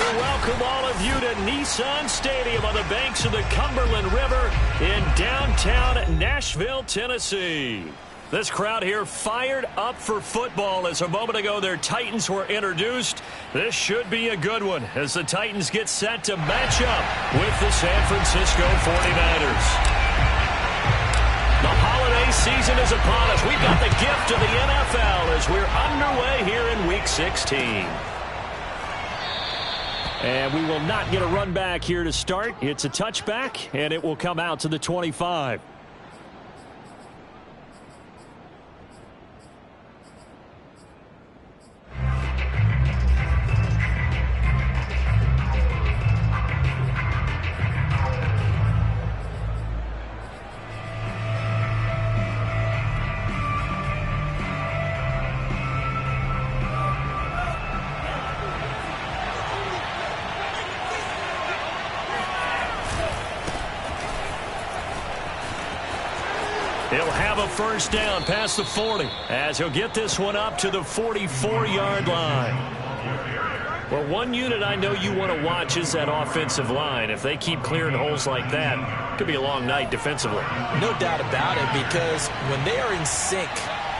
to welcome all of you to Nissan Stadium on the banks of the Cumberland River in downtown Nashville, Tennessee. This crowd here fired up for football as a moment ago their Titans were introduced. This should be a good one as the Titans get set to match up with the San Francisco 49ers. The holiday season is upon us. We've got the gift of the NFL as we're underway here in Week 16. And we will not get a run back here to start. It's a touchback, and it will come out to the 25. He'll have a first down past the 40 as he'll get this one up to the 44-yard line. Well, one unit I know you want to watch is that offensive line. If they keep clearing holes like that, it could be a long night defensively. No doubt about it, because when they are in sync,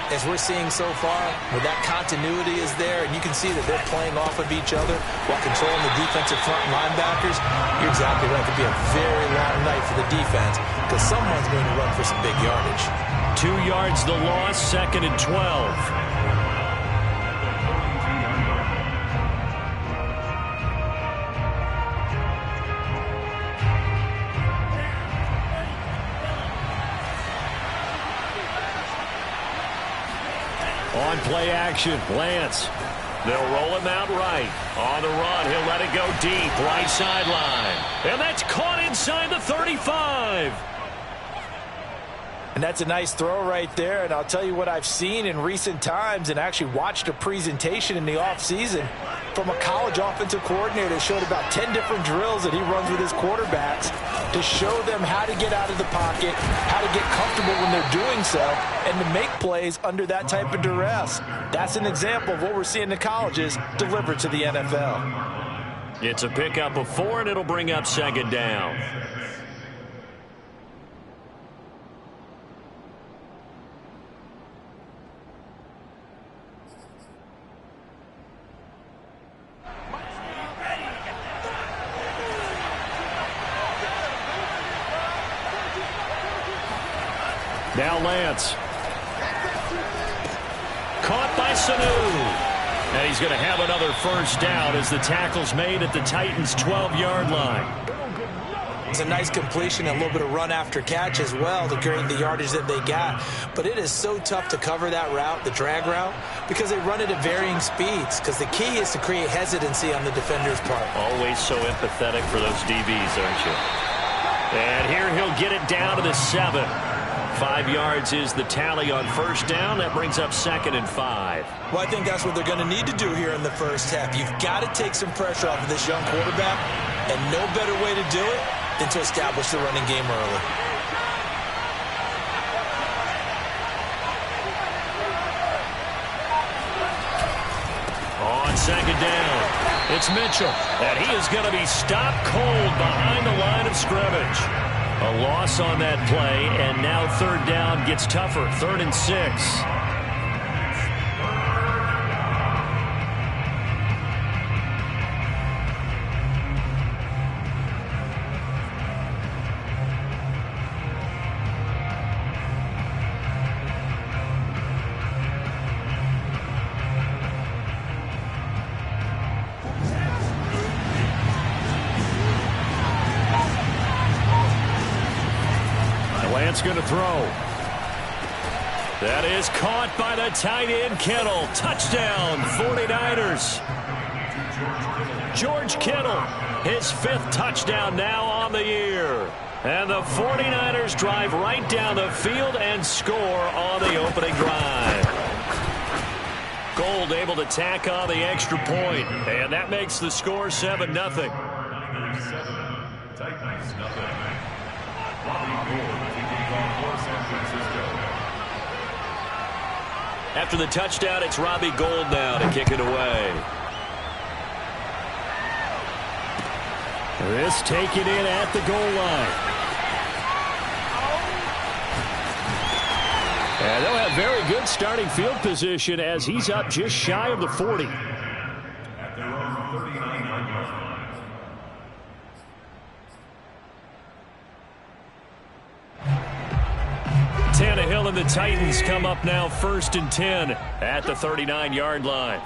as we're seeing so far, where that continuity is there, and you can see that they're playing off of each other while controlling the defensive front linebackers, you're exactly right. It could be a very long night for the defense because someone's going to run for some big yardage. 2 yards the loss, 2nd and 12. On play action, Lance. They'll roll him out right. On the run, he'll let it go deep, right sideline. And that's caught inside the 35. And that's a nice throw right there. And I'll tell you what I've seen in recent times and actually watched a presentation in the offseason from a college offensive coordinator that showed about 10 different drills that he runs with his quarterbacks to show them how to get out of the pocket, how to get comfortable when they're doing so, and to make plays under that type of duress. That's an example of what we're seeing in colleges delivered to the NFL. It's a pickup of 4, and it'll bring up 2nd down. Now Lance. Caught by Sanu. And he's going to have another first down as the tackle's made at the Titans' 12-yard line. It's a nice completion, a little bit of run after catch as well to create the yardage that they got. But it is so tough to cover that route, the drag route, because they run it at varying speeds. Because the key is to create hesitancy on the defender's part. Always so empathetic for those DBs, aren't you? And here he'll get it down to the 7. 5 yards is the tally on first down. That brings up 2nd and 5. Well, I think that's what they're going to need to do here in the first half. You've got to take some pressure off of this young quarterback, and no better way to do it than to establish the running game early. On 2nd down, it's Mitchell, and he is going to be stopped cold behind the line of scrimmage. A loss on that play, and now 3rd down gets tougher. 3rd and 6. Lance going to throw. That is caught by the tight end, Kittle. Touchdown, 49ers. George Kittle, his 5th touchdown now on the year. And the 49ers drive right down the field and score on the opening drive. Gold able to tack on the extra point, and that makes the score 7-0. Titans nothing. Robbie Gould taking on for San Francisco. After the touchdown, it's Robbie Gould now to kick it away. This taken in at the goal line. And they'll have very good starting field position as he's up just shy of the 40. At their own 39-yard line. Tannehill and the Titans come up now 1st and 10 at the 39-yard line.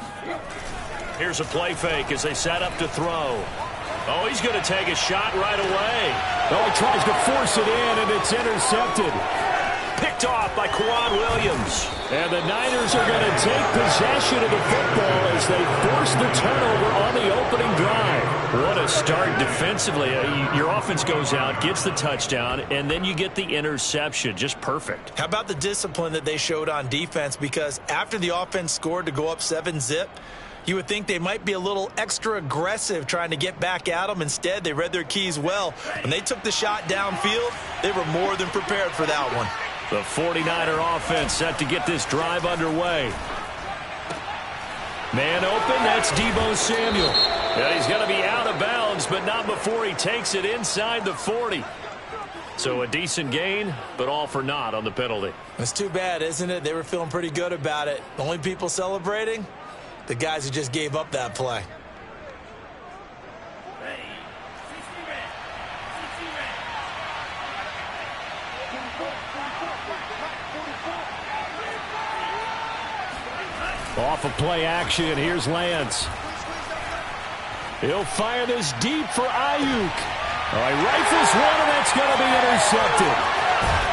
Here's a play fake as they set up to throw. Oh, he's going to take a shot right away. Oh, he tries to force it in, and it's intercepted. Picked off by Quan Williams. And the Niners are going to take possession of the football as they force the turnover on the opening drive. What a start defensively. Your offense goes out, gets the touchdown, and then you get the interception. Just perfect. How about the discipline that they showed on defense? Because after the offense scored to go up 7-zip, you would think they might be a little extra aggressive trying to get back at them. Instead, they read their keys well. When they took the shot downfield, they were more than prepared for that one. The 49er offense set to get this drive underway. Man open, that's Deebo Samuel. And he's going to be out of bounds, but not before he takes it inside the 40. So a decent gain, but all for naught on the penalty. It's too bad, isn't it? They were feeling pretty good about it. The only people celebrating? The guys who just gave up that play. Off of play action, here's Lance. He'll fire this deep for Ayuk. He rifles one, and that's going to be intercepted.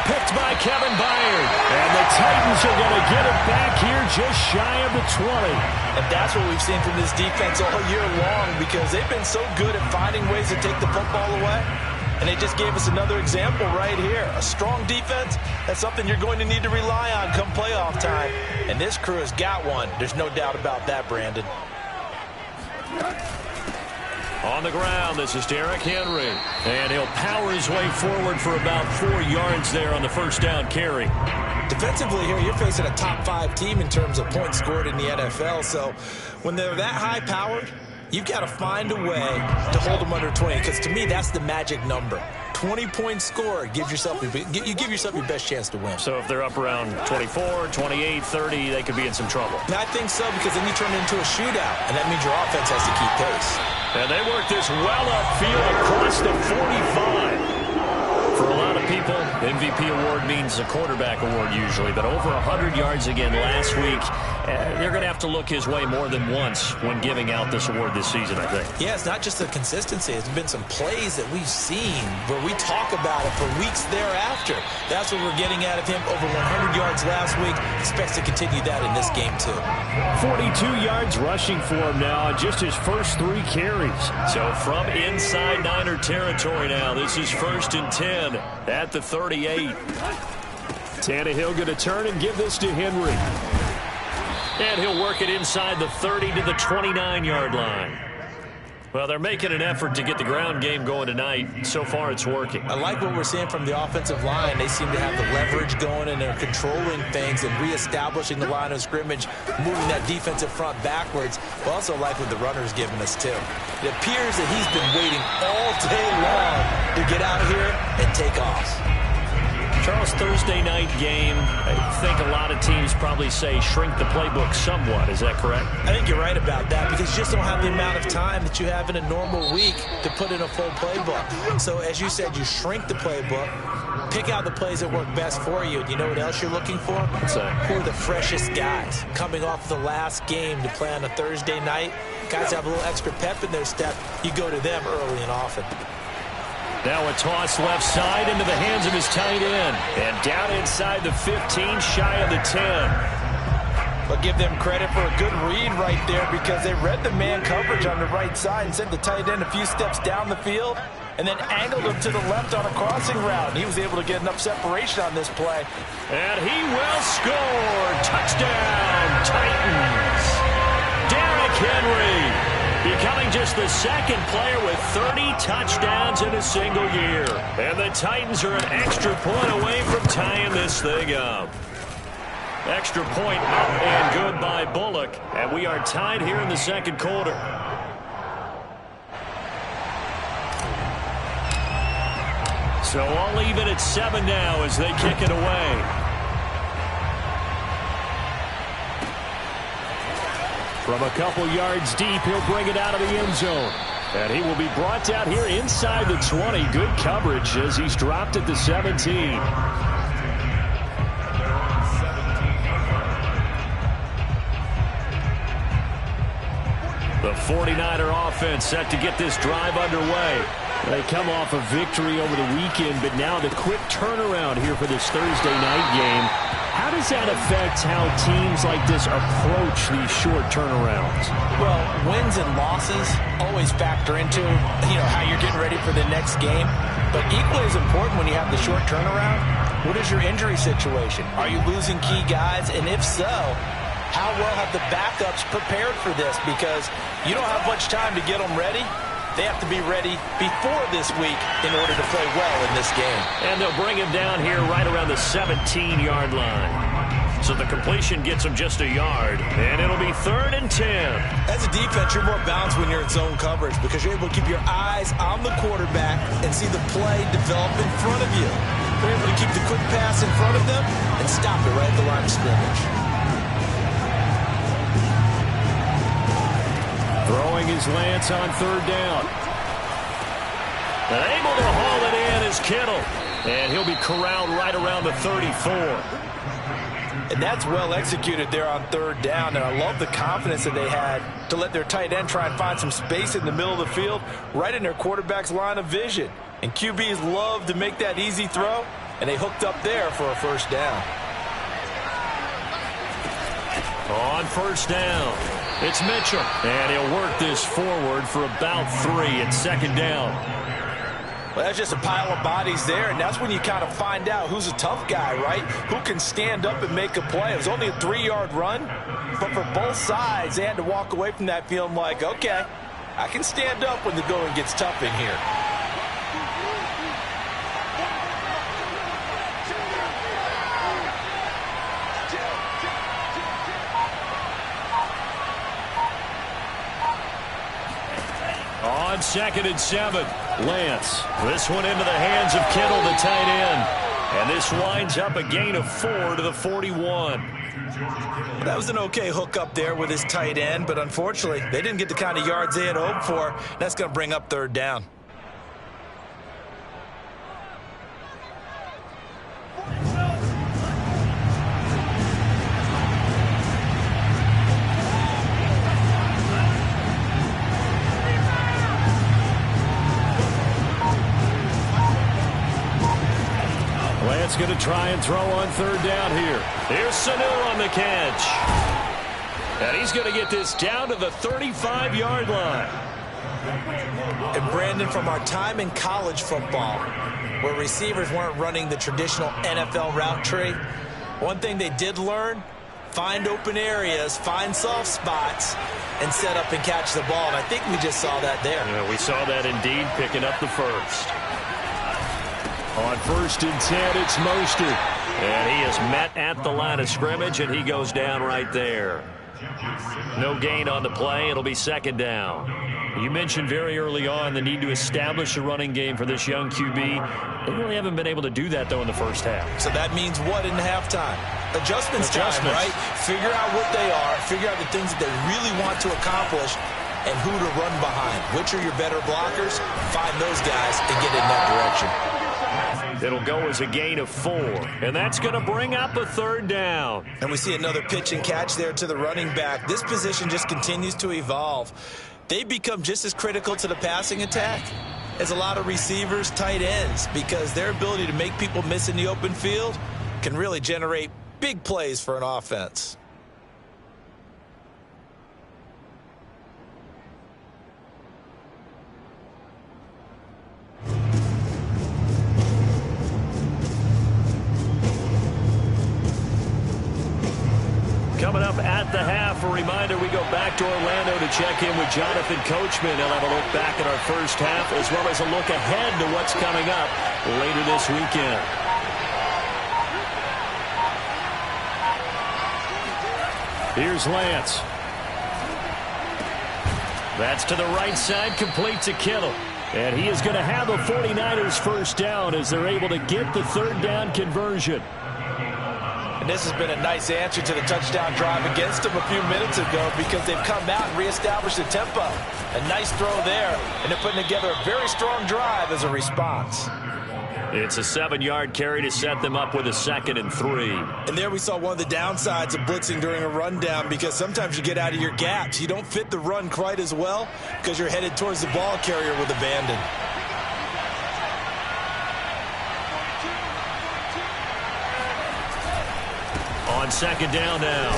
Picked by Kevin Byard. And the Titans are going to get it back here just shy of the 20. And that's what we've seen from this defense all year long, because they've been so good at finding ways to take the football away. And they just gave us another example right here. A strong defense, that's something you're going to need to rely on come playoff time. And this crew has got one. There's no doubt about that, Brandon. On the ground, this is Derrick Henry. And he'll power his way forward for about 4 yards there on the first down carry. Defensively here, you're facing a top 5 team in terms of points scored in the NFL. So when they're that high-powered, you've got to find a way to hold them under 20, because to me, that's the magic number. 20 points scored, you give yourself your best chance to win. So if they're up around 24, 28, 30, they could be in some trouble. I think so, because then you turn it into a shootout, and that means your offense has to keep pace. And they work this well upfield across the 45. For a lot of people, MVP award means a quarterback award usually, but over 100 yards again last week. They're going to have to look his way more than once when giving out this award this season, I think. Yeah, it's not just the consistency. It's been some plays that we've seen where we talk about it for weeks thereafter. That's what we're getting out of him. Over 100 yards last week. Expects to continue that in this game, too. 42 yards rushing for him now, just his first 3 carries. So from inside Niner territory now, this is 1st and 10 at the 38. Tannehill going to turn and give this to Henry. And he'll work it inside the 30 to the 29-yard line. Well, they're making an effort to get the ground game going tonight. So far, it's working. I like what we're seeing from the offensive line. They seem to have the leverage going, and they're controlling things and reestablishing the line of scrimmage, moving that defensive front backwards. But also like what the runner's giving us, too. It appears that he's been waiting all day long to get out here and take off. Charles, Thursday night game, I think a lot of teams probably say shrink the playbook somewhat. Is that correct? I think you're right about that, because you just don't have the amount of time that you have in a normal week to put in a full playbook. So as you said, you shrink the playbook, pick out the plays that work best for you. And you know what else you're looking for? What's that? Who are the freshest guys coming off the last game to play on a Thursday night? Guys have a little extra pep in their step. You go to them early and often. Now a toss left side into the hands of his tight end. And down inside the 15, shy of the 10. But give them credit for a good read right there, because they read the man coverage on the right side and sent the tight end a few steps down the field and then angled him to the left on a crossing route. He was able to get enough separation on this play. And he will score. Touchdown, Titans. Derrick Henry, becoming just the second player with 30 touchdowns in a single year. And the Titans are an extra point away from tying this thing up. Extra point up and good by Bullock. And we are tied here in the second quarter. So all even at 7 now as they kick it away. From a couple yards deep, he'll bring it out of the end zone. And he will be brought down here inside the 20. Good coverage as he's dropped at the 17. The 49er offense set to get this drive underway. They come off a victory over the weekend, but now the quick turnaround here for this Thursday night game. How does that affect how teams like this approach these short turnarounds? Well, wins and losses always factor into, how you're getting ready for the next game. But equally as important when you have the short turnaround, what is your injury situation? Are you losing key guys? And if so, how well have the backups prepared for this? Because you don't have much time to get them ready. They have to be ready before this week in order to play well in this game. And they'll bring him down here right around the 17-yard line. So the completion gets him just a yard, and it'll be 3rd and 10. As a defense, you're more balanced when you're in zone coverage because you're able to keep your eyes on the quarterback and see the play develop in front of you. You're able to keep the quick pass in front of them and stop it right at the line of scrimmage. Throwing his Lance on 3rd down. And able to haul it in is Kittle. And he'll be corralled right around the 34. And that's well executed there on 3rd down. And I love the confidence that they had to let their tight end try and find some space in the middle of the field, right in their quarterback's line of vision. And QBs love to make that easy throw, and they hooked up there for a 1st down. On 1st down, it's Mitchell. And he'll work this forward for about 3 at 2nd down. Well, that's just a pile of bodies there, and that's when you kind of find out who's a tough guy, right? Who can stand up and make a play. It was only a 3-yard run, but for both sides, they had to walk away from that feeling like, okay, I can stand up when the going gets tough in here. On 2nd and 7, Lance. This one into the hands of Kittle, the tight end. And this winds up a gain of 4 to the 41. That was an okay hook up there with his tight end, but unfortunately, they didn't get the kind of yards they had hoped for. That's going to bring up 3rd down. Lance going to try and throw on 3rd down here. Here's Sanu on the catch. And he's going to get this down to the 35-yard line. And Brandon, from our time in college football, where receivers weren't running the traditional NFL route tree, one thing they did learn, find open areas, find soft spots, and set up and catch the ball. And I think we just saw that there. Yeah, we saw that indeed, picking up the 1st. On 1st and 10, it's Mostert. And he is met at the line of scrimmage, and he goes down right there. No gain on the play. It'll be 2nd down. You mentioned very early on the need to establish a running game for this young QB. They really haven't been able to do that, though, in the first half. So that means what in halftime? Adjustments time, right? Figure out what they are, figure out the things that they really want to accomplish, and who to run behind. Which are your better blockers? Find those guys and get in that direction. It'll go as a gain of 4, and that's going to bring up a 3rd down. And we see another pitch and catch there to the running back. This position just continues to evolve. They become just as critical to the passing attack as a lot of receivers, tight ends, because their ability to make people miss in the open field can really generate big plays for an offense. Coming up at the half, a reminder, we go back to Orlando to check in with Jonathan Coachman. He'll have a look back at our first half, as well as a look ahead to what's coming up later this weekend. Here's Lance. That's to the right side, complete to Kittle. And he is going to have the 49ers first down as they're able to get the third down conversion. And this has been a nice answer to the touchdown drive against them a few minutes ago because they've come out and reestablished the tempo. A nice throw there, and they're putting together a very strong drive as a response. It's a 7-yard carry to set them up with a 2nd and 3. And there we saw one of the downsides of blitzing during a rundown because sometimes you get out of your gaps. You don't fit the run quite as well because you're headed towards the ball carrier with abandon. On 2nd down now,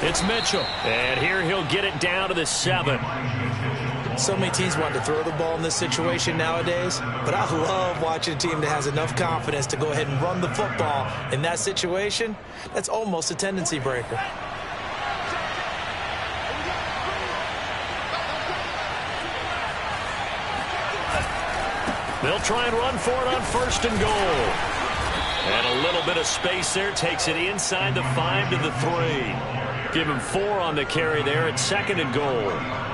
it's Mitchell. And here he'll get it down to the 7. So many teams want to throw the ball in this situation nowadays, but I love watching a team that has enough confidence to go ahead and run the football. In that situation, that's almost a tendency breaker. They'll try and run for it on 1st and goal. And a little bit of space there takes it inside the 5 to the 3. Give him 4 on the carry there at 2nd and goal.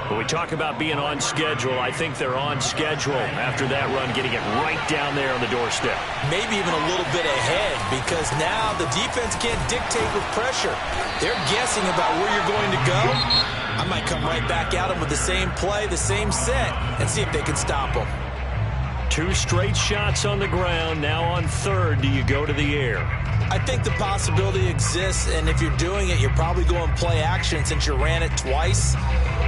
When we talk about being on schedule, I think they're on schedule after that run, getting it right down there on the doorstep. Maybe even a little bit ahead because now the defense can't dictate with pressure. They're guessing about where you're going to go. I might come right back at them with the same play, the same set, and see if they can stop them. 2 straight shots on the ground. Now on 3rd, do you go to the air? I think the possibility exists, and if you're doing it, you're probably going play action since you ran it twice.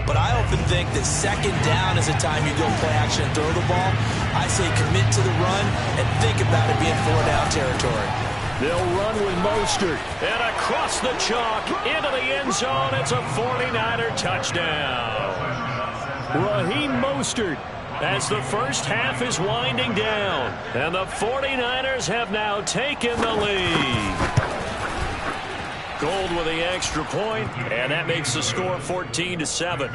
But I often think that 2nd down is the time you go play action and throw the ball. I say commit to the run and think about it being 4-down territory. They'll run with Mostert. And across the chalk, into the end zone. It's a 49er touchdown. Raheem Mostert, as the first half is winding down. And the 49ers have now taken the lead. Gold with the extra point, and that makes the score 14-7.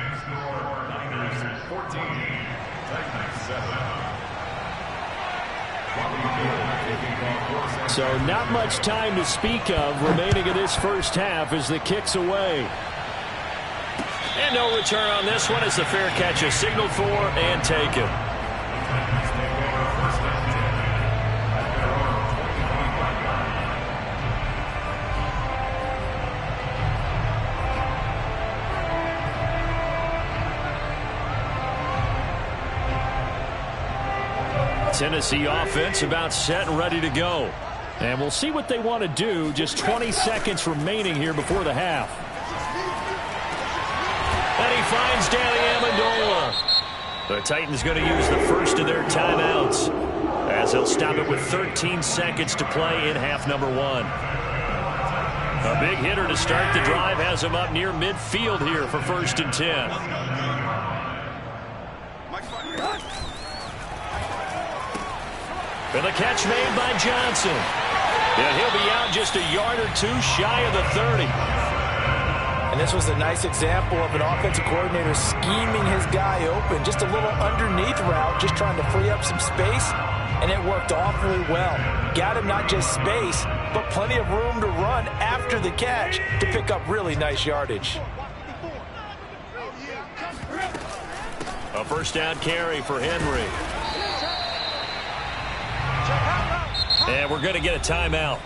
So not much time to speak of remaining in this first half as the kick's away. And no return on this one as the fair catch is signaled for and taken. Tennessee offense about set and ready to go. And we'll see what they want to do. Just 20 seconds remaining here before the half. And he finds Danny Amendola. The Titans going to use the first of their timeouts as they'll stop it with 13 seconds to play in half number 1. A big hitter to start the drive has him up near midfield here for 1st and 10. And the catch made by Johnson. And he'll be out just a yard or 2 shy of the 30. And this was a nice example of an offensive coordinator scheming his guy open. Just a little underneath route, just trying to free up some space. And it worked awfully well. Got him not just space, but plenty of room to run after the catch to pick up really nice yardage. A first down carry for Henry. And we're going to get a timeout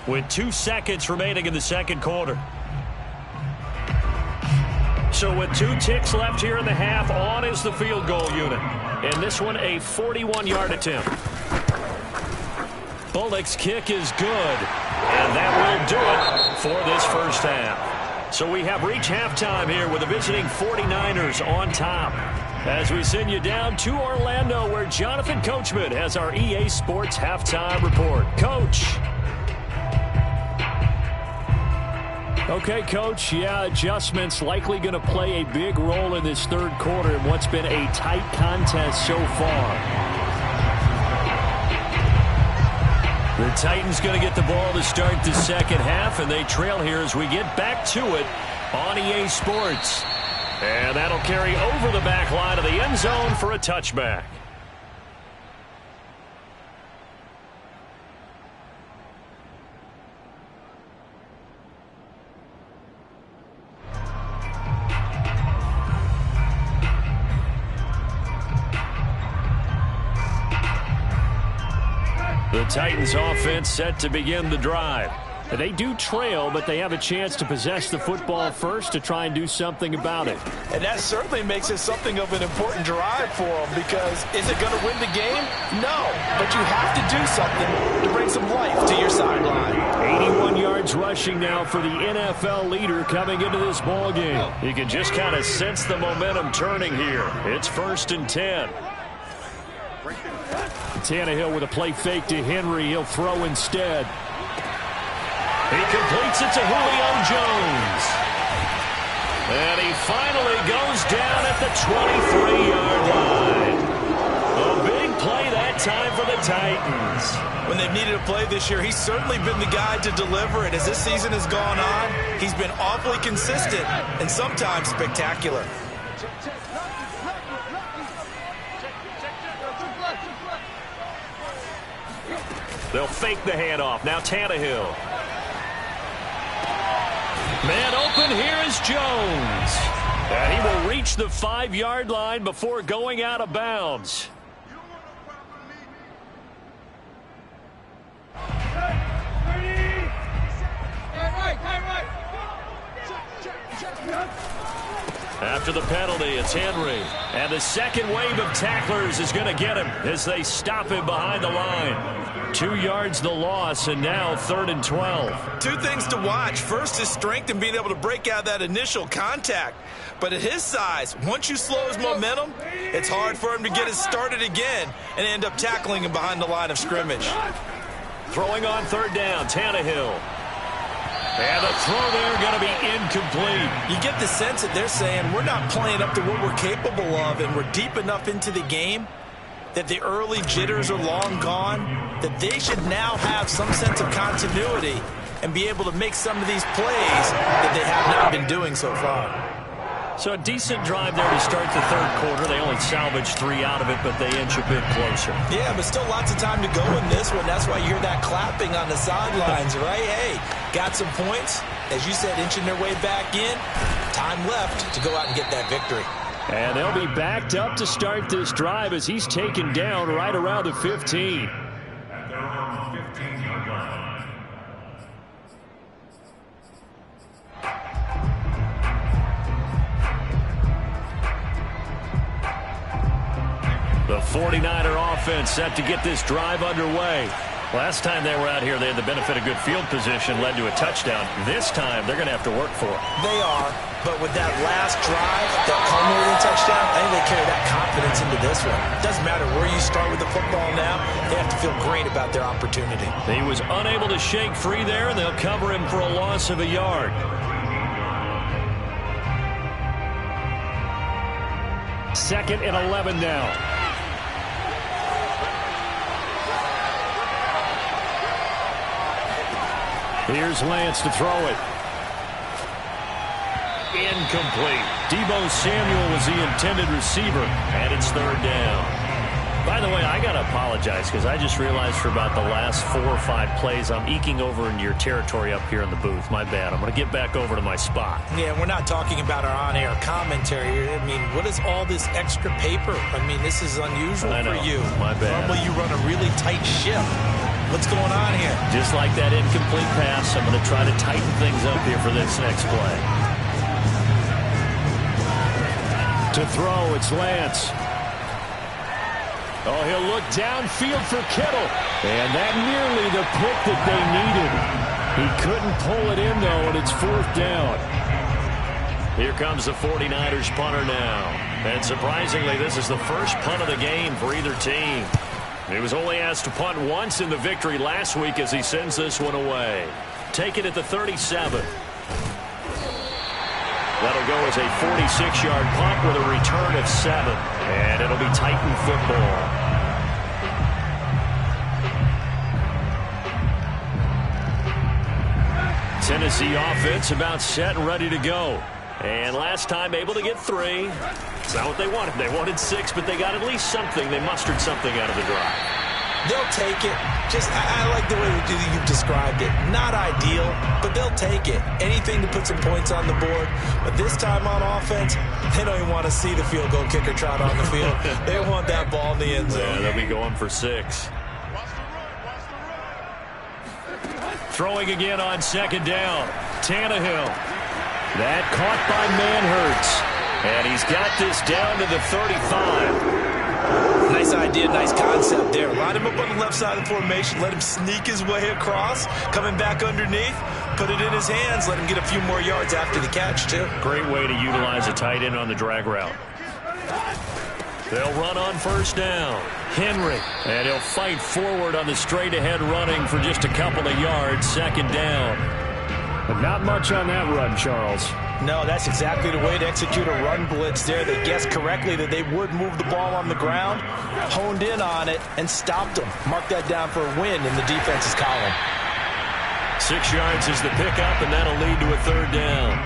with 2 seconds remaining in the second quarter. So with 2 ticks left here in the half, on is the field goal unit. And this one a 41-yard attempt. Bullock's kick is good. And that will do it for this first half. So we have reached halftime here with the visiting 49ers on top. As we send you down to Orlando, where Jonathan Coachman has our EA Sports halftime report. Coach. Okay, Coach. Yeah, adjustments likely going to play a big role in this third quarter in what's been a tight contest so far. The Titans going to get the ball to start the second half, and they trail here as we get back to it on EA Sports. And that'll carry over the back line of the end zone for a touchback. The Titans offense set to begin the drive. They do trail, but they have a chance to possess the football first to try and do something about it. And that certainly makes it something of an important drive for them, because is it going to win the game? No, but you have to do something to bring some life to your sideline. 81 yards rushing now for the NFL leader coming into this ball game. You can just kind of sense the momentum turning here. It's 1st and 10. Tannehill with a play fake to Henry. He'll throw instead. He completes it to Julio Jones. And he finally goes down at the 23-yard line. A big play that time for the Titans. When they've needed a play this year, he's certainly been the guy to deliver it. As this season has gone on, he's been awfully consistent and sometimes spectacular. They'll fake the handoff. Now Tannehill. Man open, here is Jones. And he will reach the 5-yard line before going out of bounds. After the penalty, it's Henry. And the second wave of tacklers is going to get him as they stop him behind the line. 2 yards the loss, and now 3rd and 12. Two things to watch. First, his strength and being able to break out that initial contact. But at his size, once you slow his momentum, it's hard for him to get it started again and end up tackling him behind the line of scrimmage. Throwing on 3rd down, Tannehill. And the throw there going to be incomplete. You get the sense that they're saying we're not playing up to what we're capable of, and we're deep enough into the game that the early jitters are long gone, that they should now have some sense of continuity and be able to make some of these plays that they have not been doing so far. So a decent drive there to start the 3rd quarter. They only salvaged 3 out of it, but they inch a bit closer. Yeah, but still lots of time to go in this one. That's why you hear that clapping on the sidelines, right? Hey, got some points. As you said, inching their way back in. Time left to go out and get that victory. And they'll be backed up to start this drive as he's taken down right around the 15. At their own 15-yard line. The 49er offense set to get this drive underway. Last time they were out here, they had the benefit of good field position, led to a touchdown. This time, they're going to have to work for it. They are, but with that last drive, that culminating touchdown, I think they carry that confidence into this one. Doesn't matter where you start with the football now, they have to feel great about their opportunity. He was unable to shake free there, and they'll cover him for a loss of a yard. Second and 11 now. Here's Lance to throw it. Incomplete. Deebo Samuel was the intended receiver, and it's 3rd down. By the way, I got to apologize because I just realized for about the last 4 or 5 plays, I'm eking over into your territory up here in the booth. My bad. I'm going to get back over to my spot. Yeah, we're not talking about our on-air commentary. I mean, what is all this extra paper? I mean, this is unusual for you. My bad. Normally you run a really tight ship. What's going on here? Just like that incomplete pass, I'm going to try to tighten things up here for this next play. To throw, it's Lance. Oh, he'll look downfield for Kittle. And that nearly the pick that they needed. He couldn't pull it in, though, and it's 4th down. Here comes the 49ers punter now. And surprisingly, this is the first punt of the game for either team. He was only asked to punt once in the victory last week as he sends this one away. Take it at the 37. That'll go as a 46-yard punt with a return of 7. And it'll be Titan football. Tennessee offense about set and ready to go. And last time able to get 3. It's not what they wanted. They wanted 6, but they got at least something. They mustered something out of the drive. They'll take it. I like the way you described it. Not ideal, but they'll take it. Anything to put some points on the board. But this time on offense, they don't even want to see the field goal kicker trot on the field. They want that ball in the end zone. Yeah, they'll be going for 6. Throwing again on second down. Tannehill. That caught by Manhurts. And he's got this down to the 35. Nice idea, nice concept there. Line him up on the left side of the formation. Let him sneak his way across. Coming back underneath. Put it in his hands. Let him get a few more yards after the catch, too. Great way to utilize a tight end on the drag route. They'll run on first down. Henry. And he'll fight forward on the straight-ahead running for just a couple of yards. Second down. But not much on that run, Charles. No, that's exactly the way to execute a run blitz there. They guessed correctly that they would move the ball on the ground, honed in on it, and stopped them. Mark that down for a win in the defense's column. 6 yards is the pickup, and that'll lead to a third down.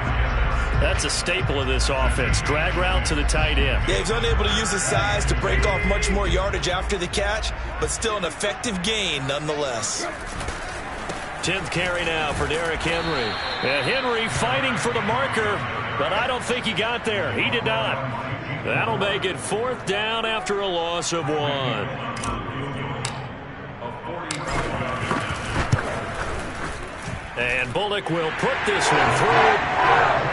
That's a staple of this offense. Drag route to the tight end. Yeah, he's unable to use his size to break off much more yardage after the catch, but still an effective gain nonetheless. 10th carry now for Derrick Henry. And Henry fighting for the marker, but I don't think he got there. He did not. That'll make it fourth down after a loss of 1. And Bullock will put this one through.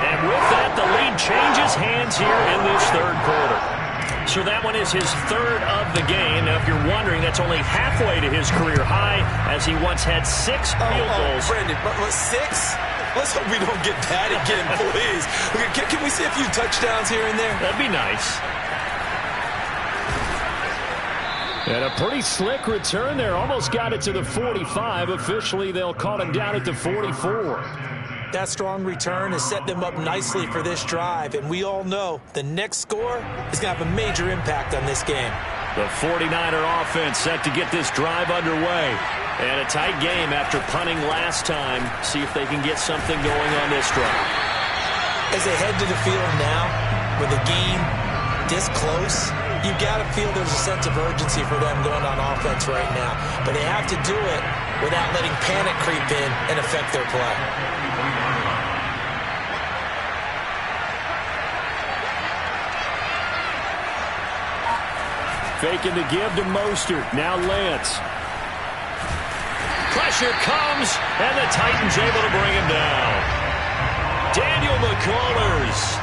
And with that, the lead changes hands here in this third quarter. So that one is his third of the game. Now, if you're wondering, that's only halfway to his career high, as he once had 6 field goals. Brandon, but 6? Let's hope we don't get that again, please. Can we see a few touchdowns here and there? That'd be nice. And a pretty slick return there. Almost got it to the 45. Officially, they'll call him down at the 44. That strong return has set them up nicely for this drive, and we all know the next score is going to have a major impact on this game. The 49er offense set to get this drive underway. And a tight game after punting last time. See if they can get something going on this drive. As they head to the field now, with a game this close, you've got to feel there's a sense of urgency for them going on offense right now. But they have to do it without letting panic creep in and affect their play. Faking the give to Mostert. Now Lance. Pressure comes, and the Titans able to bring him down. Daniel McCullers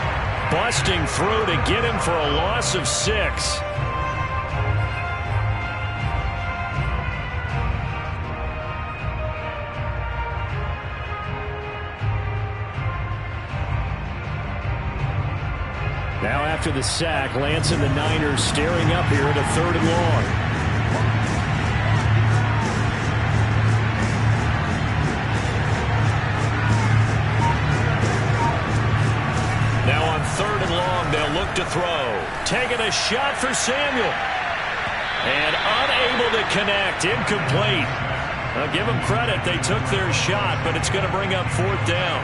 busting through to get him for a loss of 6. Now after the sack, Lance and the Niners staring up here at a 3rd and long. Now on 3rd and long, they'll look to throw. Taking a shot for Samuel. And unable to connect. Incomplete. I'll give them credit. They took their shot, but it's going to bring up 4th down.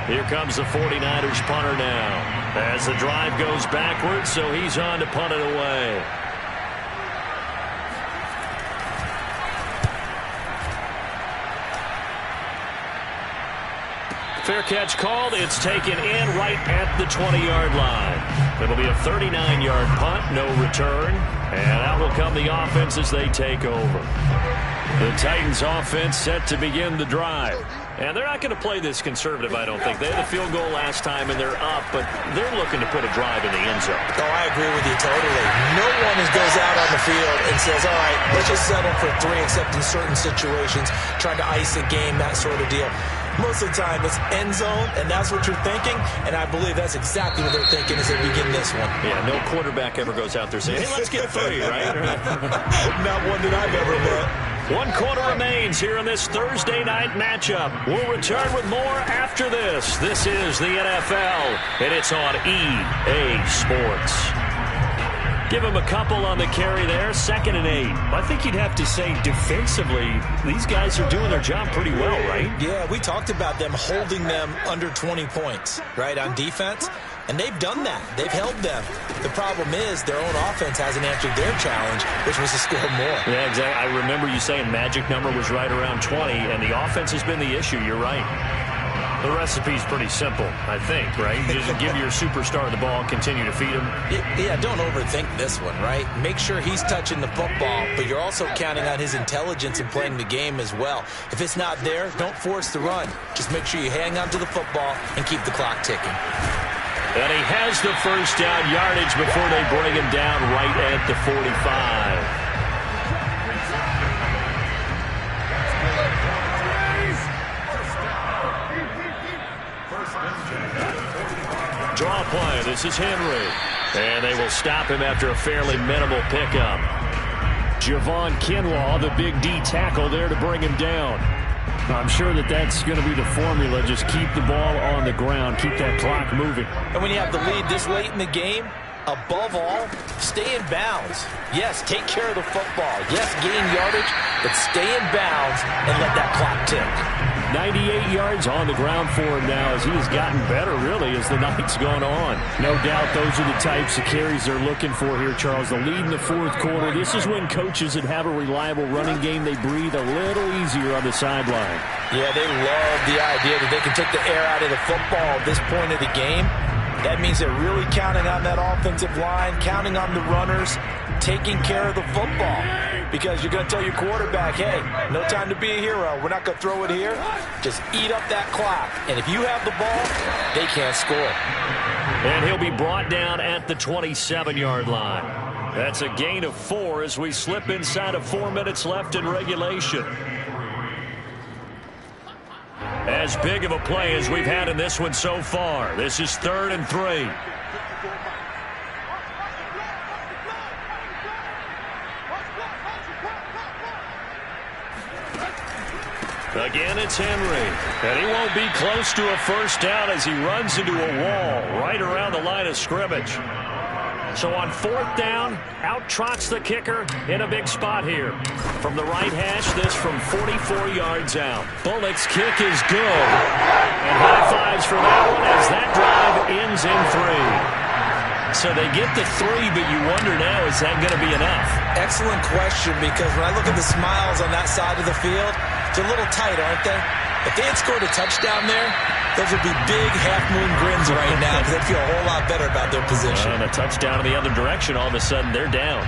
Here comes the 49ers punter now. As the drive goes backwards, so he's on to punt it away. Fair catch called. It's taken in right at the 20-yard line. It'll be a 39-yard punt, no return. And out will come the offense as they take over. The Titans offense set to begin the drive. And they're not going to play this conservative, I don't think. They had a field goal last time, and they're up, but they're looking to put a drive in the end zone. Oh, I agree with you totally. No one goes out on the field and says, all right, let's just settle for 3, except in certain situations, trying to ice a game, that sort of deal. Most of the time, it's end zone, and that's what you're thinking, and I believe that's exactly what they're thinking as they begin this one. Yeah, no quarterback ever goes out there saying, hey, let's get 3, right? Not one that I've ever met. 1 quarter remains here in this Thursday night matchup. We'll return with more after this. This is the NFL, and it's on EA Sports. Give him a couple on the carry there, 2nd and 8. I think you'd have to say defensively, these guys are doing their job pretty well, right? Yeah, we talked about them holding them under 20 points, right, on defense. And they've done that. They've held them. The problem is their own offense hasn't answered their challenge, which was to score more. Yeah, exactly. I remember you saying magic number was right around 20, and the offense has been the issue. You're right. The recipe's pretty simple, I think, right? You just give your superstar the ball, continue to feed him. Yeah, don't overthink this one, right? Make sure he's touching the football, but you're also counting on his intelligence in playing the game as well. If it's not there, don't force the run. Just make sure you hang on to the football and keep the clock ticking. And he has the first down yardage before they bring him down right at the 45. Draw play. This is Henry. And they will stop him after a fairly minimal pickup. Javon Kinlaw, the big D tackle there to bring him down. I'm sure that's going to be the formula. Just keep the ball on the ground. Keep that clock moving. And when you have the lead this late in the game, above all, stay in bounds. Yes, take care of the football. Yes, gain yardage, but stay in bounds and let that clock tick. 98 yards on the ground for him now as he has gotten better, really, as the night's gone on. No doubt those are the types of carries they're looking for here, Charles. The lead in the fourth quarter. This is when coaches that have a reliable running game, they breathe a little easier on the sideline. Yeah, they love the idea that they can take the air out of the football at this point of the game. That means they're really counting on that offensive line, counting on the runners, taking care of the football. Because you're going to tell your quarterback, hey, no time to be a hero. We're not going to throw it here. Just eat up that clock. And if you have the ball, they can't score. And he'll be brought down at the 27-yard line. That's a gain of 4 as we slip inside of 4 minutes left in regulation. As big of a play as we've had in this one so far. This is 3rd and 3. Again, it's Henry. And he won't be close to a first down as he runs into a wall right around the line of scrimmage. So on 4th down, out trots the kicker in a big spot here. From the right hash, this from 44 yards out. Bullock's kick is good. And high fives for that one as that drive ends in 3. So they get the 3, but you wonder now, is that going to be enough? Excellent question, because when I look at the smiles on that side of the field, they're a little tight, aren't they? If they had scored a touchdown there, those would be big half-moon grins right now because they'd feel a whole lot better about their position. And a touchdown in the other direction, all of a sudden they're down.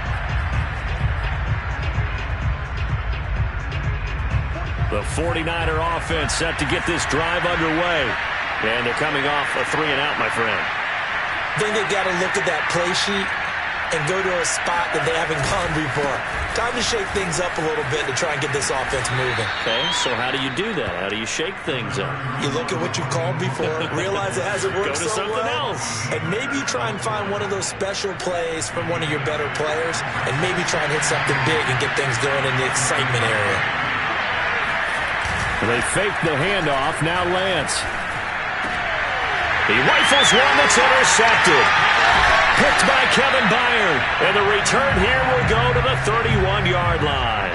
The 49er offense set to get this drive underway. And they're coming off a 3-and-out, my friend. I think they've got to look at that play sheet and go to a spot that they haven't gone before. Time to shake things up a little bit to try and get this offense moving. Okay, so how do you do that? How do you shake things up? You look at what you've called before, realize it hasn't worked Go to so something well, else. and maybe try and find one of those special plays from one of your better players, and maybe try and hit something big and get things going in the excitement area. They fake the handoff. Now Lance. He rifles one that's intercepted. Picked by Kevin Byard. And the return here will go to the 31-yard line.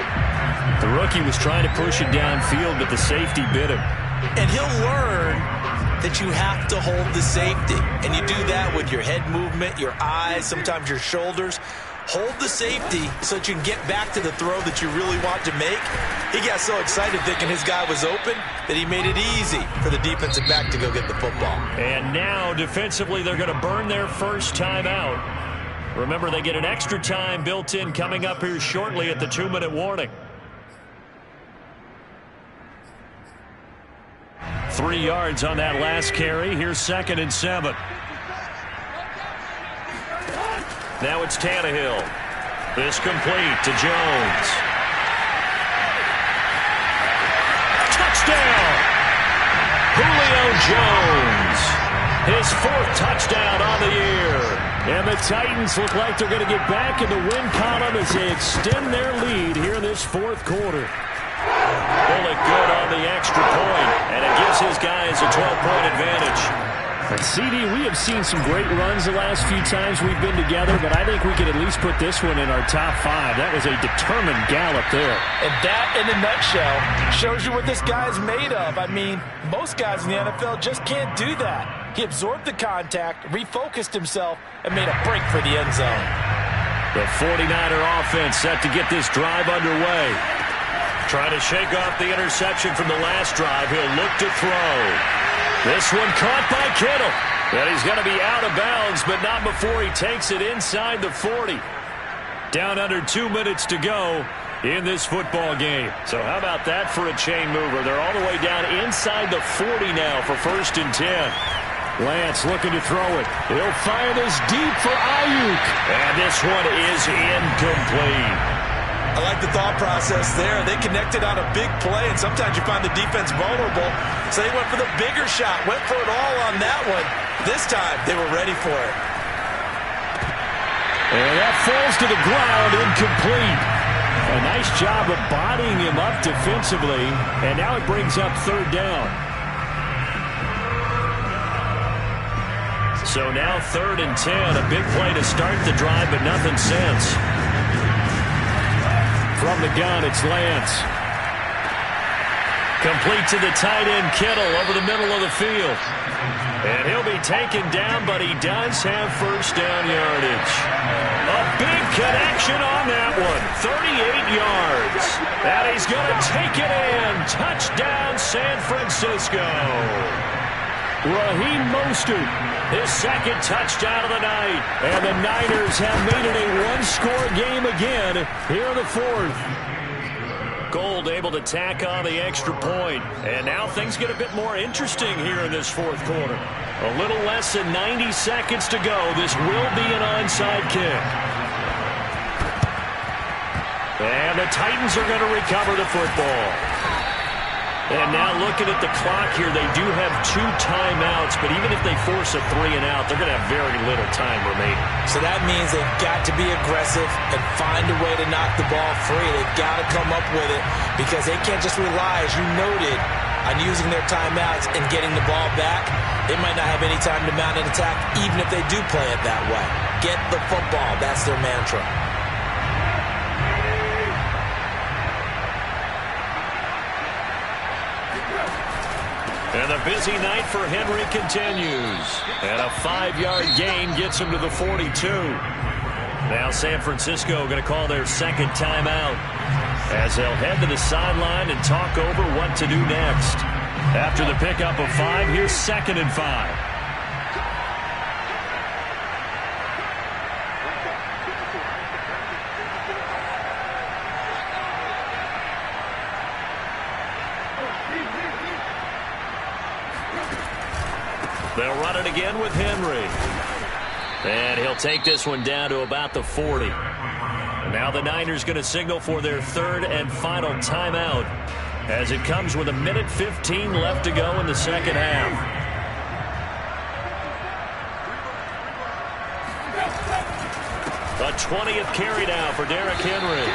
The rookie was trying to push it downfield, but the safety bit him. And he'll learn that you have to hold the safety. And you do that with your head movement, your eyes, sometimes your shoulders. Hold the safety so that you can get back to the throw that you really want to make. He got so excited thinking his guy was open that he made it easy for the defensive back to go get the football. And now, defensively, they're going to burn their first time out. Remember, they get an extra time built in coming up here shortly at the 2-minute warning. 3 yards on that last carry. Here's 2nd and 7. Now it's Tannehill. This complete to Jones. Touchdown! Julio Jones. His 4th touchdown on the year. And the Titans look like they're going to get back in the win column as they extend their lead here in this 4th quarter. Bullock good on the extra point, and it gives his guys a 12-point advantage. CD, we have seen some great runs the last few times we've been together, but I think we could at least put this one in our top 5. That was a determined gallop there. And that, in a nutshell, shows you what this guy's made of. I mean, most guys in the NFL just can't do that. He absorbed the contact, refocused himself, and made a break for the end zone. The 49er offense set to get this drive underway. Trying to shake off the interception from the last drive. He'll look to throw. This one caught by Kittle. And he's going to be out of bounds, but not before he takes it inside the 40. Down under 2 minutes to go in this football game. So how about that for a chain mover? They're all the way down inside the 40 now for 1st and 10. Lance looking to throw it. He'll fire this deep for Ayuk. And this one is incomplete. I like the thought process there. They connected on a big play, and sometimes you find the defense vulnerable. So they went for the bigger shot, went for it all on that one. This time, they were ready for it. And that falls to the ground, incomplete. A nice job of bodying him up defensively, and now it brings up 3rd down. So now 3rd and 10, a big play to start the drive, but nothing since. From the gun, it's Lance. Complete to the tight end, Kittle, over the middle of the field. And he'll be taken down, but he does have 1st down yardage. A big connection on that one. 38 yards. And he's going to take it in. Touchdown, San Francisco. Raheem Mostert, his 2nd touchdown of the night. And the Niners have made it a one-score game again here in the 4th. Gold able to tack on the extra point. And now things get a bit more interesting here in this 4th quarter. A little less than 90 seconds to go. This will be an onside kick. And the Titans are going to recover the football. And now looking at the clock here, they do have 2 timeouts, but even if they force a 3 and out, they're going to have very little time remaining. So that means they've got to be aggressive and find a way to knock the ball free. They've got to come up with it because they can't just rely, as you noted, on using their timeouts and getting the ball back. They might not have any time to mount an attack, even if they do play it that way. Get the football. That's their mantra. And the busy night for Henry continues. And a 5-yard gain gets him to the 42. Now San Francisco going to call their 2nd timeout as they'll head to the sideline and talk over what to do next. After the pickup of 5, here's 2nd and 5. They'll run it again with Henry. And he'll take this one down to about the 40. And now the Niners going to signal for their 3rd and final timeout as it comes with 1:15 left to go in the 2nd half. A 20th carry now for Derrick Henry.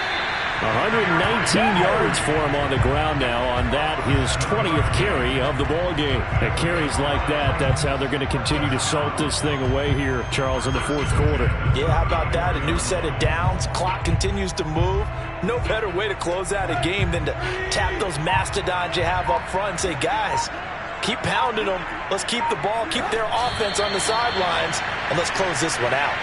119 yards for him on the ground now on that, his 20th carry of the ball game. At carries like that, that's how they're going to continue to salt this thing away here, Charles, in the 4th quarter. Yeah, how about that? A new set of downs. Clock continues to move. No better way to close out a game than to tap those mastodons you have up front and say, guys, keep pounding them. Let's keep the ball, keep their offense on the sidelines, and let's close this one out.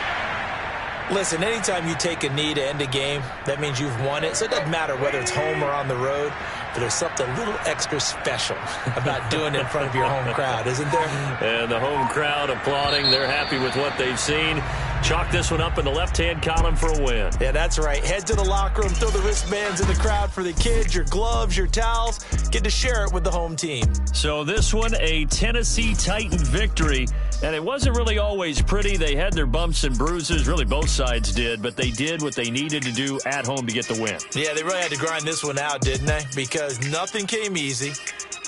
Listen, anytime you take a knee to end a game, that means you've won it. So it doesn't matter whether it's home or on the road, but there's something a little extra special about doing it in front of your home crowd, isn't there? And the home crowd applauding. They're happy with what they've seen. Chalk this one up in the left-hand column for a win. Yeah, that's right. Head to the locker room, throw the wristbands in the crowd for the kids, your gloves, your towels. Get to share it with the home team. So this one, a Tennessee Titan victory. And it wasn't really always pretty. They had their bumps and bruises. Really, both sides did. But they did what they needed to do at home to get the win. Yeah, they really had to grind this one out, didn't they? Because nothing came easy.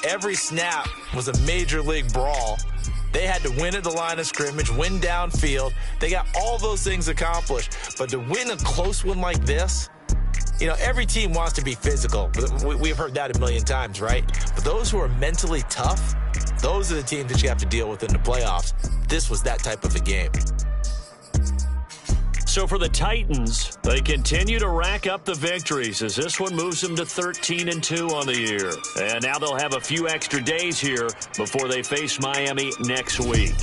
Every snap was a major league brawl. They had to win at the line of scrimmage, win downfield. They got all those things accomplished. But to win a close one like this, you know, every team wants to be physical. We've heard that a million times, right? But those who are mentally tough, those are the teams that you have to deal with in the playoffs. This was that type of a game. So for the Titans, they continue to rack up the victories as this one moves them to 13-2 on the year. And now they'll have a few extra days here before they face Miami next week.